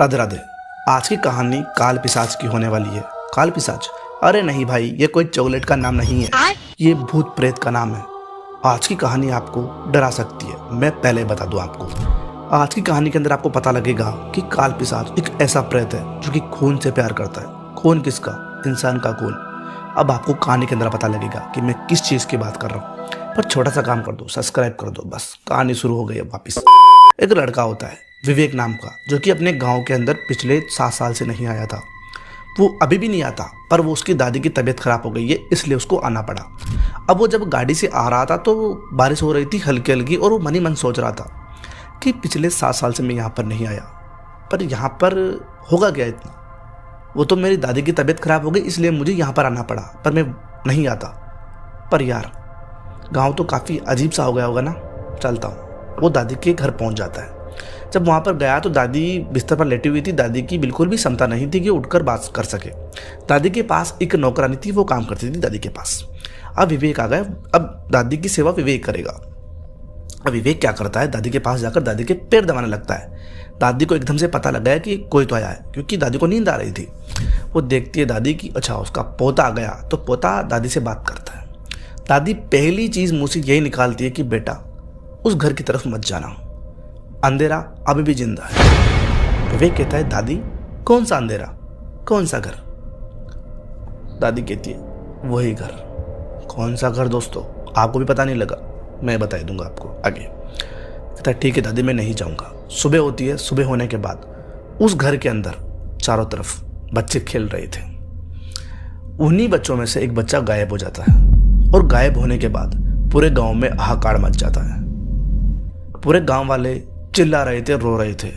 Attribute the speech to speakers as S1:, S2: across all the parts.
S1: राधे राधे। आज की कहानी काल पिशाच की होने वाली है। काल पिशाच? अरे नहीं भाई, ये कोई चॉकलेट का नाम नहीं है, ये भूत प्रेत का नाम है। आज की कहानी आपको डरा सकती है। मैं पहले बता दूं आपको, आज की कहानी के अंदर आपको पता लगेगा कि काल पिशाच एक ऐसा प्रेत है जो कि खून से प्यार करता है। खून किसका? इंसान का खून। अब आपको कहानी के अंदर पता लगेगा कि मैं किस चीज़ की बात कर रहा हूँ। पर छोटा सा काम कर दो, सब्सक्राइब कर दो, बस कहानी शुरू हो गई है वापिस। एक लड़का होता है विवेक नाम का, जो कि अपने गांव के अंदर पिछले 7 साल से नहीं आया था। वो अभी भी नहीं आता, पर वो उसकी दादी की तबीयत खराब हो गई है, इसलिए उसको आना पड़ा। अब वो जब गाड़ी से आ रहा था तो बारिश हो रही थी हल्की हल्की, और वो मन ही मन सोच रहा था कि पिछले 7 साल से मैं यहाँ पर नहीं आया, पर यहाँ पर होगा क्या इतना। वो तो मेरी दादी की तबीयत खराब हो गई इसलिए मुझे यहाँ पर आना पड़ा, पर मैं नहीं आता। पर यार, गाँव तो काफ़ी अजीब सा हो गया होगा ना, चलता हूँ। वो दादी के घर पहुँच जाता है। जब वहाँ पर गया तो दादी बिस्तर पर लेटी हुई थी। दादी की बिल्कुल भी क्षमता नहीं थी कि उठकर बात कर सके। दादी के पास एक नौकरानी थी, वो काम करती थी दादी के पास। अब विवेक आ गया, अब दादी की सेवा विवेक करेगा। अब विवेक क्या करता है, दादी के पास जाकर दादी के पैर दबाने लगता है। दादी को एकदम से पता लग गया कि कोई तो आया है, क्योंकि दादी को नींद आ रही थी। वो देखती है दादी की, अच्छा उसका पोता आ गया, तो पोता दादी से बात करता है। दादी पहली चीज़ मुँह से यही निकालती है कि बेटा उस घर की तरफ मत जाना, अंधेरा अभी भी जिंदा है। विवेक कहता है दादी कौन सा अंधेरा, कौन सा घर? दादी कहती है वही घर। कौन सा घर दोस्तों, आपको भी पता नहीं लगा? मैं बता दूंगा आपको आगे। कहता है ठीक है दादी, मैं नहीं जाऊंगा। सुबह होती है। सुबह होने के बाद उस घर के अंदर चारों तरफ बच्चे खेल रहे थे। उन्हीं बच्चों में से एक बच्चा गायब हो जाता है, और गायब होने के बाद पूरे गांव में हाहाकार मच जाता है। पूरे गांव वाले चिल्ला रहे थे, रो रहे थे।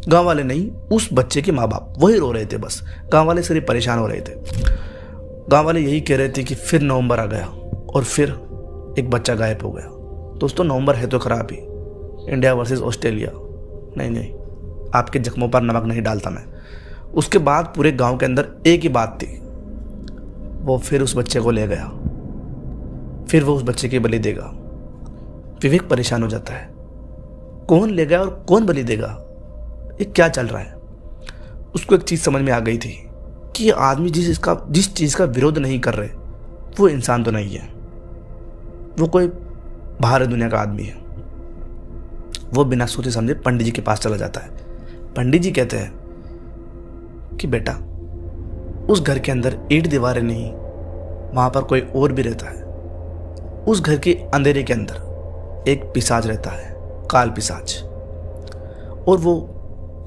S1: गांव वाले नहीं, उस बच्चे के माँ बाप वही रो रहे थे बस। गांव वाले सिर्फ परेशान हो रहे थे। गांव वाले यही कह रहे थे कि फिर नवंबर आ गया और फिर एक बच्चा गायब हो गया। दोस्तों नवंबर है तो खराब ही, इंडिया वर्सेस ऑस्ट्रेलिया। नहीं, आपके जख्मों पर नमक नहीं डालता मैं। उसके बाद पूरे गांव के अंदर एक ही बात थी, वो फिर उस बच्चे को ले गया, फिर वो उस बच्चे की बलि देगा। विवेक परेशान हो जाता है, कौन ले गया और कौन बलि देगा, ये क्या चल रहा है। उसको एक चीज़ समझ में आ गई थी कि ये आदमी जिस चीज़ का विरोध नहीं कर रहे, वो इंसान तो नहीं है, वो कोई बाहर दुनिया का आदमी है। वो बिना सोचे समझे पंडित जी के पास चला जाता है। पंडित जी कहते हैं कि बेटा उस घर के अंदर 8 दीवारें नहीं, वहाँ पर कोई और भी रहता है। उस घर के अंधेरे के अंदर एक पिशाच रहता है, काल पिशाच, और वो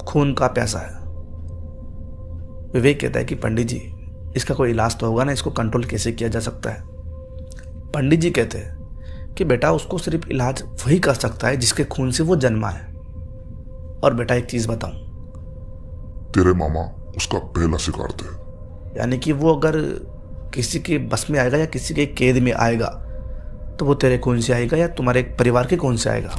S1: खून का प्यासा है। विवेक कहता है कि पंडित जी इसका कोई इलाज तो होगा ना, इसको कंट्रोल कैसे किया जा सकता है? पंडित जी कहते हैं कि बेटा उसको सिर्फ इलाज वही कर सकता है जिसके खून से वो जन्मा है। और बेटा एक चीज बताऊं,
S2: तेरे मामा उसका पहला शिकार थे।
S1: यानी कि वो अगर किसी के बस में आएगा या किसी के कैद में आएगा तो वो तेरे खून से आएगा या तुम्हारे परिवार के खून से आएगा?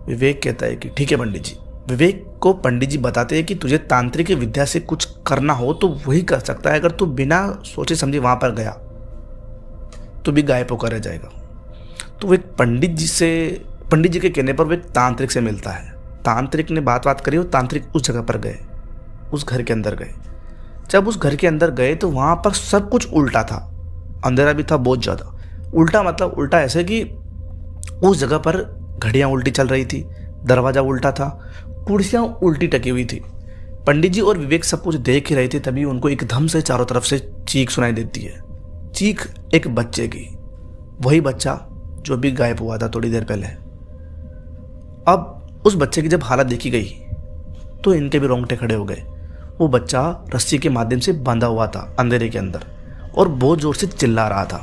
S1: विवेक कहता है कि ठीक है पंडित जी। विवेक को पंडित जी बताते हैं कि तुझे तांत्रिक विद्या से कुछ करना हो तो वही कर सकता है। अगर तू बिना सोचे समझे वहां पर गया तो भी गायब होकर रह जाएगा। तो वो एक पंडित जी के कहने पर वो एक तांत्रिक से मिलता है। तांत्रिक ने बात करी और तांत्रिक उस जगह पर गए, उस घर के अंदर गए। जब उस घर के अंदर गए तो वहां पर सब कुछ उल्टा था। अंधेरा भी था बहुत ज्यादा। उल्टा मतलब उल्टा ऐसे कि उस जगह पर घड़ियां उल्टी चल रही थी, दरवाजा उल्टा था, कुर्सियां उल्टी टकी हुई थी। पंडित जी और विवेक सब कुछ देख ही रहे थे, तभी उनको एकदम से चारों तरफ से चीख सुनाई देती है। चीख एक बच्चे की, वही बच्चा जो भी गायब हुआ था थोड़ी देर पहले। अब उस बच्चे की जब हालत देखी गई तो इनके भी रोंगटे खड़े हो गए। वो बच्चा रस्सी के माध्यम से बंधा हुआ था अंधेरे के अंदर और बहुत जोर से चिल्ला रहा था।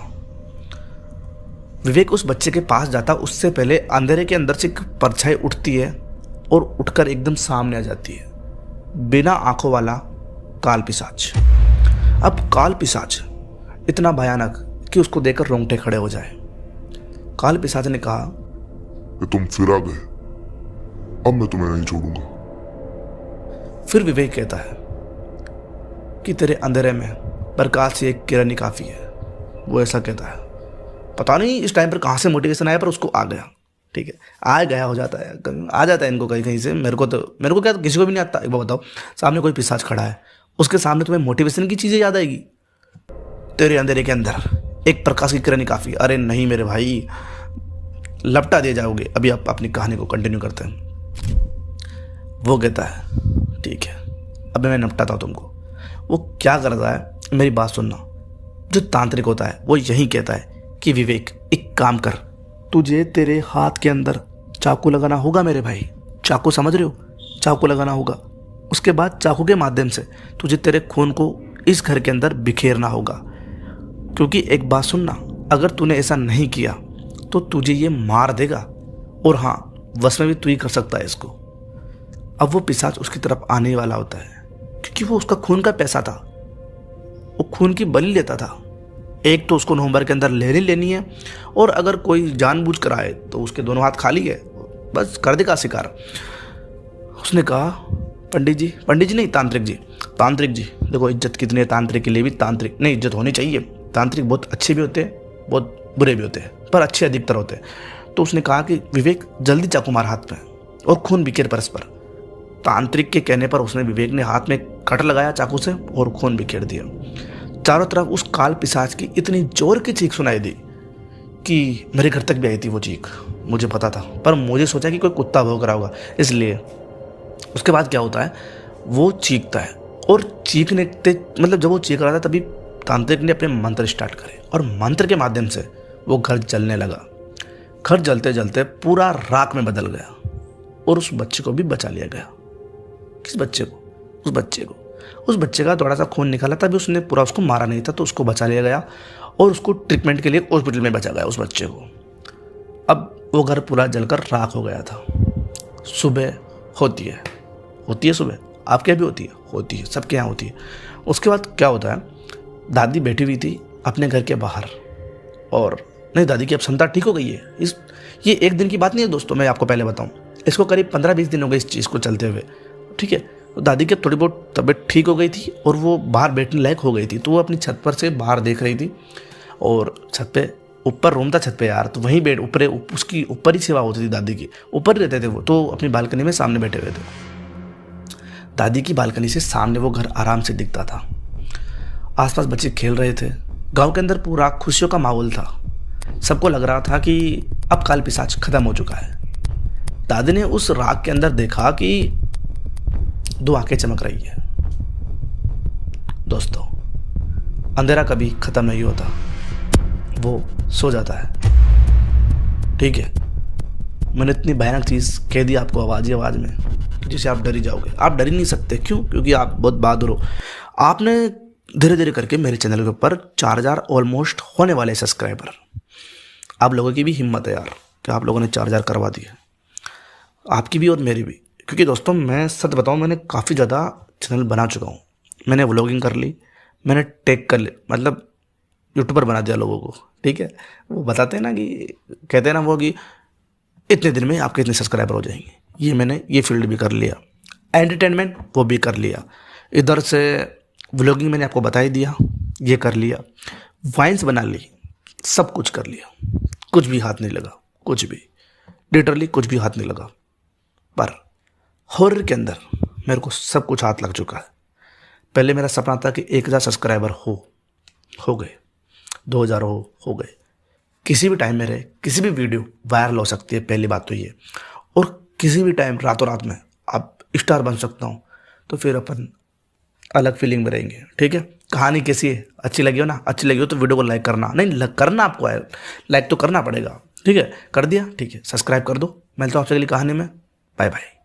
S1: विवेक उस बच्चे के पास जाता, उससे पहले अंधेरे के अंदर से एक परछाई उठती है और उठकर एकदम सामने आ जाती है, बिना आंखों वाला काल पिशाच। अब काल पिशाच इतना भयानक कि उसको देखकर रोंगटे खड़े हो जाए। काल पिशाच ने कहा
S2: कि तुम फिर आ गए, अब मैं तुम्हें नहीं छोड़ूंगा।
S1: फिर विवेक कहता है कि तेरे अंधेरे में प्रकाश से एक किरण ही काफी है। वो ऐसा कहता है। पता नहीं इस टाइम पर कहाँ से मोटिवेशन आया, पर उसको आ गया ठीक है, आ गया हो जाता है, आ जाता है इनको कहीं कहीं से। मेरे को क्या, किसी को भी नहीं आता। एक बार बताओ, सामने कोई पिशाच खड़ा है, उसके सामने तुम्हें मोटिवेशन की चीज़ें याद आएगी? तेरे अंधेरे के अंदर एक प्रकाश की किरण ही काफ़ी। अरे नहीं मेरे भाई, लपटा दिए जाओगे। अभी आप अपनी कहानी को कंटिन्यू करते हैं। वो कहता है ठीक है, अब मैं निपटाता हूँ तुमको। वो क्या करता है, मेरी बात सुनना। जो तांत्रिक होता है वो यही कहता है कि विवेक एक काम कर, तुझे तेरे हाथ के अंदर चाकू लगाना होगा मेरे भाई। चाकू समझ रहे हो? चाकू लगाना होगा। उसके बाद चाकू के माध्यम से तुझे तेरे खून को इस घर के अंदर बिखेरना होगा। क्योंकि एक बात सुनना, अगर तूने ऐसा नहीं किया तो तुझे ये मार देगा, और हाँ, वश में भी तू ही कर सकता है इसको। अब वो पिशाच उसकी तरफ आने वाला होता है, क्योंकि वो उसका खून का पैसा था, वो खून की बलि लेता था। एक तो उसको नवंबर के अंदर लेनी है, और अगर कोई जानबूझ कर आए तो उसके दोनों हाथ खाली है, बस कर देगा शिकार। उसने कहा पंडित जी नहीं, तांत्रिक जी देखो, इज्जत कितनी है तांत्रिक के लिए भी। तांत्रिक नहीं, इज्जत होनी चाहिए। तांत्रिक बहुत अच्छे भी होते हैं, बहुत बुरे भी होते हैं, पर अच्छे अधिकतर होते हैं। तो उसने कहा कि विवेक जल्दी चाकू मार हाथ में, और खून बिखेर परस्पर। तांत्रिक के कहने पर उसने विवेक ने हाथ में कट लगाया चाकू से, और खून बिखेर दिया। चारों तरफ उस काल पिशाच की इतनी जोर की चीख सुनाई दी कि मेरे घर तक भी आई थी वो चीख। मुझे पता था, पर मुझे सोचा कि कोई कुत्ता भौंक रहा होगा, इसलिए। उसके बाद क्या होता है, वो चीखता है, और चीखने मतलब जब वो चीख रहा था तभी तांत्रिक ने अपने मंत्र स्टार्ट करे, और मंत्र के माध्यम से वो घर जलने लगा। घर जलते जलते पूरा राख में बदल गया, और उस बच्चे को भी बचा लिया गया। किस बच्चे को? उस बच्चे का थोड़ा सा खून निकाला था, अभी उसने पूरा उसको मारा नहीं था, तो उसको बचा लिया गया, और उसको ट्रीटमेंट के लिए हॉस्पिटल में बचा गया उस बच्चे को। अब वो घर पूरा जलकर राख हो गया था। सुबह होती है सुबह, आपके यहाँ भी होती है, सबके यहाँ होती है। उसके बाद क्या होता है, दादी बैठी हुई थी अपने घर के बाहर, और नहीं, दादी की अब क्षमता ठीक हो गई है। ये एक दिन की बात नहीं है दोस्तों, मैं आपको पहले बताऊं, इसको करीब 15-20 दिन हो गए इस चीज़ को चलते हुए, ठीक है। तो दादी की थोड़ी बहुत तबीयत ठीक हो गई थी, और वो बाहर बैठने लायक हो गई थी। तो वो अपनी छत पर से बाहर देख रही थी, और छत पे ऊपर रूम था छत पे यार, तो वहीं बैठ उसकी ऊपर ही सेवा होती थी दादी की, ऊपर रहते थे वो। तो अपनी बालकनी में सामने बैठे हुए थे। दादी की बालकनी से सामने वो घर आराम से दिखता था। आसपास बच्चे खेल रहे थे। गांव के अंदर पूरा खुशियों का माहौल था। सबको लग रहा था कि अब काल पिशाच खत्म हो चुका है। दादी ने उस राख के अंदर देखा कि 2 आंखें चमक रही है। दोस्तों, अंधेरा कभी खत्म नहीं होता, वो सो जाता है, ठीक है। मैंने इतनी भयानक चीज़ कह दी आपको आवाज़ में, जिसे आप डर ही जाओगे। आप डर ही नहीं सकते, क्यों? क्योंकि आप बहुत बहादुर हो। आपने धीरे धीरे करके मेरे चैनल के ऊपर 4000 ऑलमोस्ट होने वाले सब्सक्राइबर। आप लोगों की भी हिम्मत है यार कि आप लोगों ने 4000 करवा दिए, आपकी भी और मेरी भी। क्योंकि दोस्तों, मैं सच बताऊं, मैंने काफ़ी ज़्यादा चैनल बना चुका हूँ। मैंने व्लॉगिंग कर ली, मैंने टेक कर ली, मतलब यूट्यूबर बना दिया लोगों को, ठीक है। वो बताते हैं ना कि, कहते हैं ना वो कि इतने दिन में आपके इतने सब्सक्राइबर हो जाएंगे। मैंने ये फील्ड भी कर लिया, एंटरटेनमेंट वो भी कर लिया, इधर से व्लॉगिंग मैंने आपको बता ही दिया, ये कर लिया, वाइन्स बना ली, सब कुछ कर लिया, कुछ भी हाथ नहीं लगा, कुछ भी, लिटरली कुछ भी हाथ नहीं लगा। पर हॉरर के अंदर मेरे को सब कुछ हाथ लग चुका है। पहले मेरा सपना था कि 1000 सब्सक्राइबर हो गए, 2000 हो गए। किसी भी टाइम मेरे किसी भी वीडियो वायरल हो सकती है, पहली बात तो ये। और किसी भी टाइम रातों रात में आप स्टार बन सकता हूँ, तो फिर अपन अलग फीलिंग में रहेंगे, ठीक है। कहानी कैसी है, अच्छी लगी हो ना? अच्छी लगी हो तो वीडियो को लाइक करना, नहीं करना आपको है, लाइक तो करना पड़ेगा, ठीक है। कर दिया, ठीक है। सब्सक्राइब कर दो। मिलता हूँ आपसे अगली कहानी में। Bye bye.